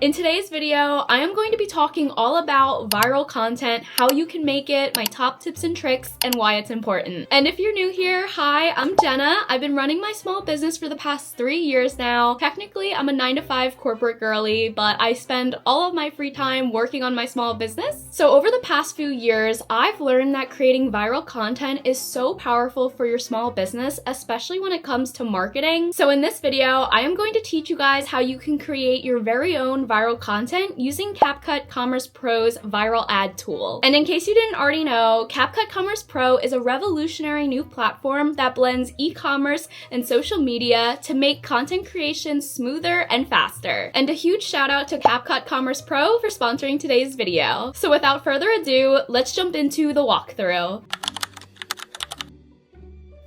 In today's video, I am going to be talking all about viral content, how you can make it, my top tips and tricks, and why it's important. And if you're new here, hi, I'm Jenna. I've been running my small business for the past 3 years now. Technically, I'm a 9-to-5 corporate girly, but I spend all of my free time working on my small business. So over the past few years, I've learned that creating viral content is so powerful for your small business, especially when it comes to marketing. So in this video, I am going to teach you guys how you can create your very own viral content using CapCut Commerce Pro's viral ad tool. And in case you didn't already know, CapCut Commerce Pro is a revolutionary new platform that blends e-commerce and social media to make content creation smoother and faster. And a huge shout out to CapCut Commerce Pro for sponsoring today's video. So without further ado, let's jump into the walkthrough.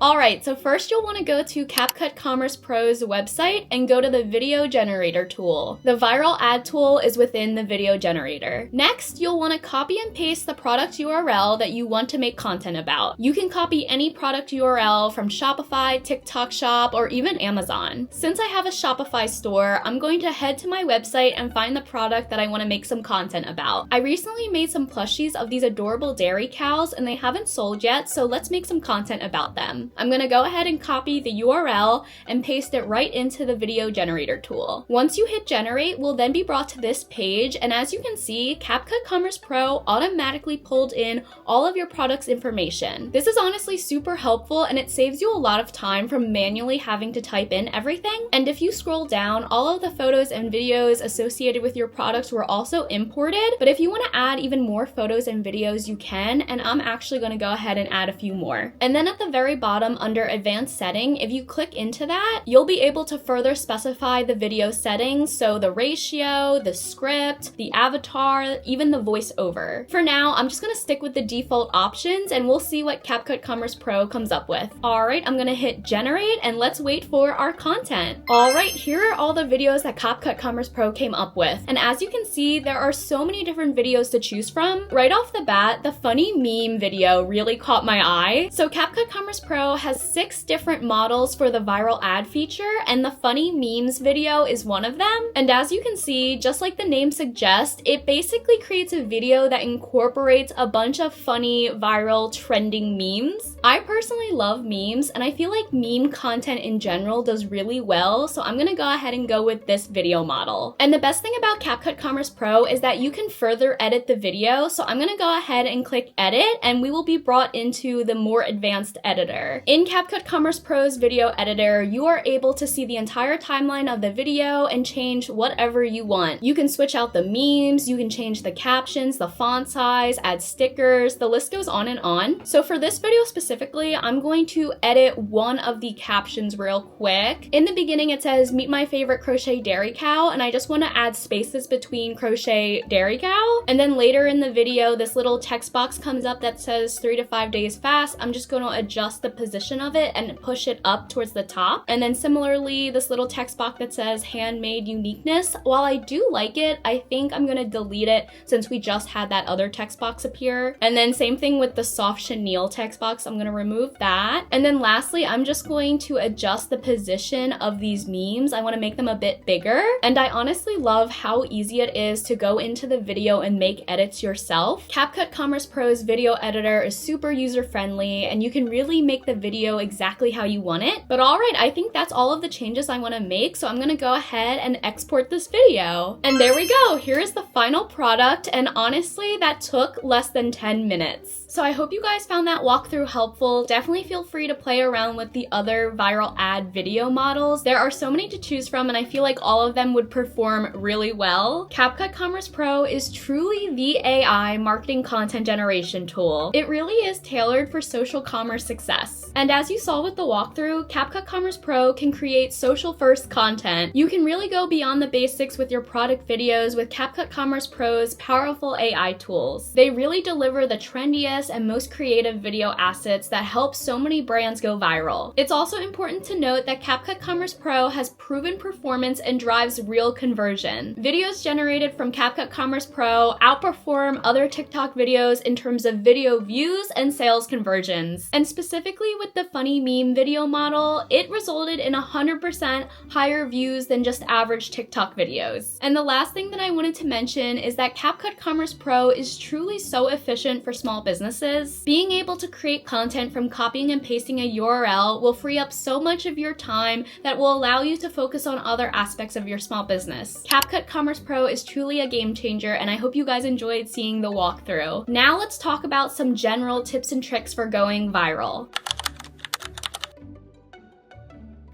Alright, so first you'll want to go to CapCut Commerce Pro's website and go to the video generator tool. The viral ad tool is within the video generator. Next, you'll want to copy and paste the product URL that you want to make content about. You can copy any product URL from Shopify, TikTok Shop, or even Amazon. Since I have a Shopify store, I'm going to head to my website and find the product that I want to make some content about. I recently made some plushies of these adorable dairy cows and they haven't sold yet, so let's make some content about them. I'm going to go ahead and copy the URL and paste it right into the video generator tool. Once you hit generate, we'll then be brought to this page, and as you can see, CapCut Commerce Pro automatically pulled in all of your product's information. This is honestly super helpful and it saves you a lot of time from manually having to type in everything. And if you scroll down, all of the photos and videos associated with your products were also imported, but if you want to add even more photos and videos, you can, and I'm actually going to go ahead and add a few more. And then at the very bottom under advanced setting, if you click into that, you'll be able to further specify the video settings, so the ratio, the script, the avatar, even the voiceover. For now, I'm just gonna stick with the default options and we'll see what CapCut Commerce Pro comes up with. Alright, I'm gonna hit generate and let's wait for our content. Alright, here are all the videos that CapCut Commerce Pro came up with. And as you can see, there are so many different videos to choose from. Right off the bat, the funny meme video really caught my eye. So CapCut Commerce Pro has 6 different models for the viral ad feature, and the funny memes video is one of them. And as you can see, just like the name suggests, it basically creates a video that incorporates a bunch of funny, viral, trending memes. I personally love memes, and I feel like meme content in general does really well, so I'm gonna go ahead and go with this video model. And the best thing about CapCut Commerce Pro is that you can further edit the video, so I'm gonna go ahead and click edit, and we will be brought into the more advanced editor. In CapCut Commerce Pro's video editor, you are able to see the entire timeline of the video and change whatever you want. You can switch out the memes, you can change the captions, the font size, add stickers, the list goes on and on. So for this video specifically, I'm going to edit one of the captions real quick. In the beginning, it says, "Meet my favorite crochet dairy cow," and I just want to add spaces between crochet dairy cow. And then later in the video, this little text box comes up that says 3 to 5 days fast. I'm just going to adjust the position of it and push it up towards the top. And then similarly, this little text box that says handmade uniqueness, while I do like it, I think I'm gonna delete it since we just had that other text box appear. And then same thing with the soft chenille text box, I'm gonna remove that. And then lastly, I'm just going to adjust the position of these memes. I want to make them a bit bigger. And I honestly love how easy it is to go into the video and make edits yourself. CapCut Commerce Pro's video editor is super user-friendly and you can really make the video exactly how you want it. But alright, I think that's all of the changes I want to make, so I'm gonna go ahead and export this video. And there we go, here is the final product, and honestly, that took less than 10 minutes. So I hope you guys found that walkthrough helpful. Definitely feel free to play around with the other viral ad video models. There are so many to choose from and I feel like all of them would perform really well. CapCut Commerce Pro is truly the AI marketing content generation tool. It really is tailored for social commerce success. And as you saw with the walkthrough, CapCut Commerce Pro can create social-first content. You can really go beyond the basics with your product videos with CapCut Commerce Pro's powerful AI tools. They really deliver the trendiest, easiest and most creative video assets that help so many brands go viral. It's also important to note that CapCut Commerce Pro has proven performance and drives real conversion. Videos generated from CapCut Commerce Pro outperform other TikTok videos in terms of video views and sales conversions. And specifically with the funny meme video model, it resulted in 100% higher views than just average TikTok videos. And the last thing that I wanted to mention is that CapCut Commerce Pro is truly so efficient for small businesses. Being able to create content from copying and pasting a URL will free up so much of your time that will allow you to focus on other aspects of your small business. CapCut Commerce Pro is truly a game changer, and I hope you guys enjoyed seeing the walkthrough. Now let's talk about some general tips and tricks for going viral.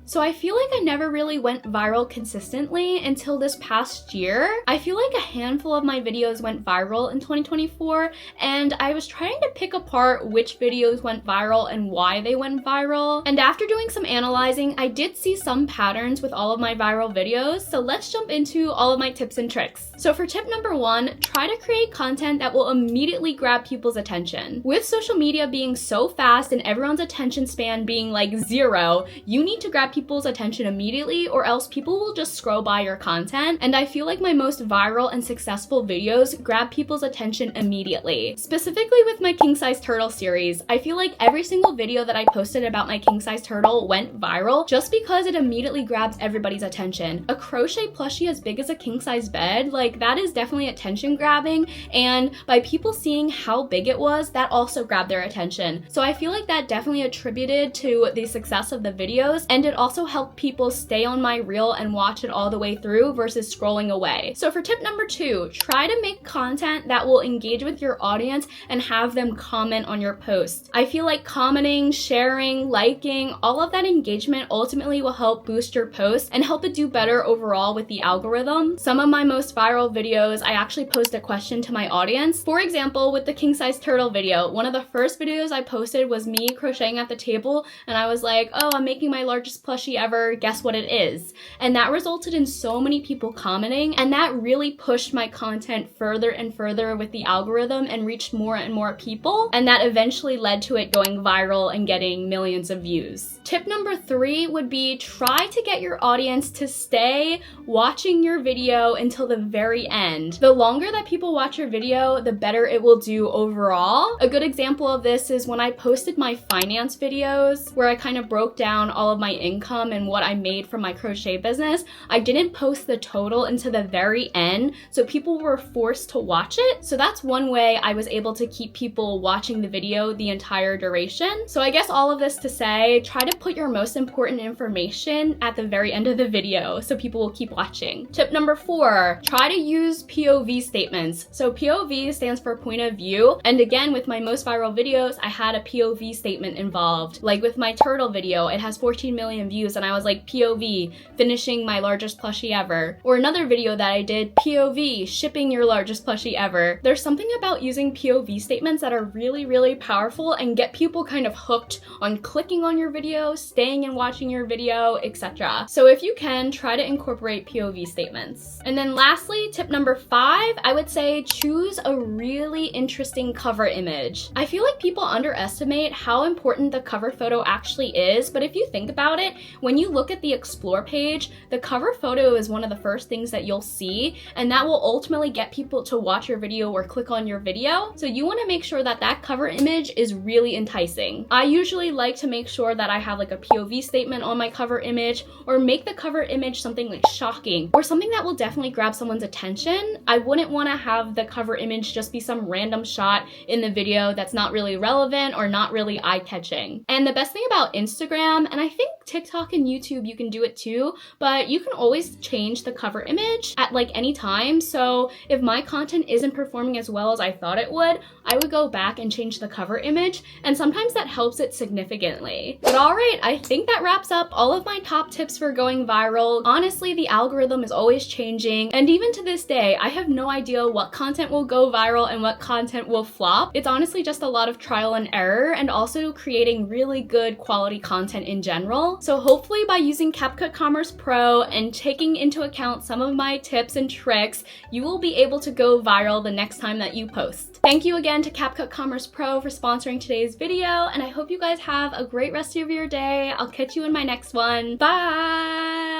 So I feel like I never really went viral consistently until this past year. I feel like a handful of my videos went viral in 2024, and I was trying to pick apart which videos went viral and why they went viral. And after doing some analyzing, I did see some patterns with all of my viral videos, so let's jump into all of my tips and tricks. So for tip number 1, try to create content that will immediately grab people's attention. With social media being so fast and everyone's attention span being like 0, you need to grab people's attention immediately, or else people will just scroll by your content. And I feel like my most viral and successful videos grab people's attention immediately. Specifically with my king size turtle series, I feel like every single video that I posted about my king size turtle went viral just because it immediately grabs everybody's attention. A crochet plushie as big as a king size bed, like that is definitely attention grabbing, and by people seeing how big it was, that also grabbed their attention. So I feel like that definitely attributed to the success of the videos, and it also helped people stay on my reel and watch it all the way through versus scrolling away. So for tip number 2, try to make content that will engage with your audience and have them comment on your post. I feel like commenting, sharing, liking, all of that engagement ultimately will help boost your post and help it do better overall with the algorithm. Some of my most viral videos, I actually posed a question to my audience. For example, with the king size turtle video, one of the first videos I posted was me crocheting at the table, and I was like, oh, I'm making my largest plushie ever, guess what it is? And that resulted in so many people commenting, and that really pushed my content further and further with the algorithm and reached more and more people, and that eventually led to it going viral and getting millions of views. Tip number 3 would be try to get your audience to stay watching your video until the very end. The longer that people watch your video, the better it will do overall. A good example of this is when I posted my finance videos, where I kind of broke down all of my income and what I made from my crochet business. I didn't post the total until the very end, so people were forced to watch it. So that's one way I was able to keep people watching the video the entire duration. So I guess all of this to say, try to put your most important information at the very end of the video so people will keep watching. Tip number 4, try to use POV statements. So POV stands for point of view, and again, with my most viral videos, I had a POV statement involved. Like with my turtle video, it has 14 million views, and I was like, POV, finishing my largest plushie ever. Or another video that I did, POV, shipping your largest plushie ever. There's something about using POV statements that are really, really powerful and get people kind of hooked on clicking on your video, staying and watching your video, etc. So if you can, try to incorporate POV statements. And then lastly, tip number 5, I would say choose a really interesting cover image. I feel like people underestimate how important the cover photo actually is, but if you think about it, when you look at the explore page, the cover photo is one of the first things that you'll see, and that will ultimately get people to watch your video or click on your video. So you want to make sure that that cover image is really enticing. I usually like to make sure that I have like a POV statement on my cover image, or make the cover image something like shocking or something that will definitely grab someone's attention. I wouldn't want to have the cover image just be some random shot in the video that's not really relevant or not really eye-catching. And the best thing about Instagram, and I think TikTok and YouTube, you can do it too, but you can always change the cover image at like any time. So if my content isn't performing as well as I thought it would, I would go back and change the cover image, and sometimes that helps it significantly. But all right, I think that wraps up all of my top tips for going viral. Honestly, the algorithm is always changing, and even to this day, I have no idea what content will go viral and what content will flop. It's honestly just a lot of trial and error, and also creating really good quality content in general. So hopefully by using CapCut Commerce Pro and taking into account some of my tips and tricks, you will be able to go viral the next time that you post. Thank you again to CapCut Commerce Pro for sponsoring today's video, and I hope you guys have a great rest of your day. I'll catch you in my next one. Bye!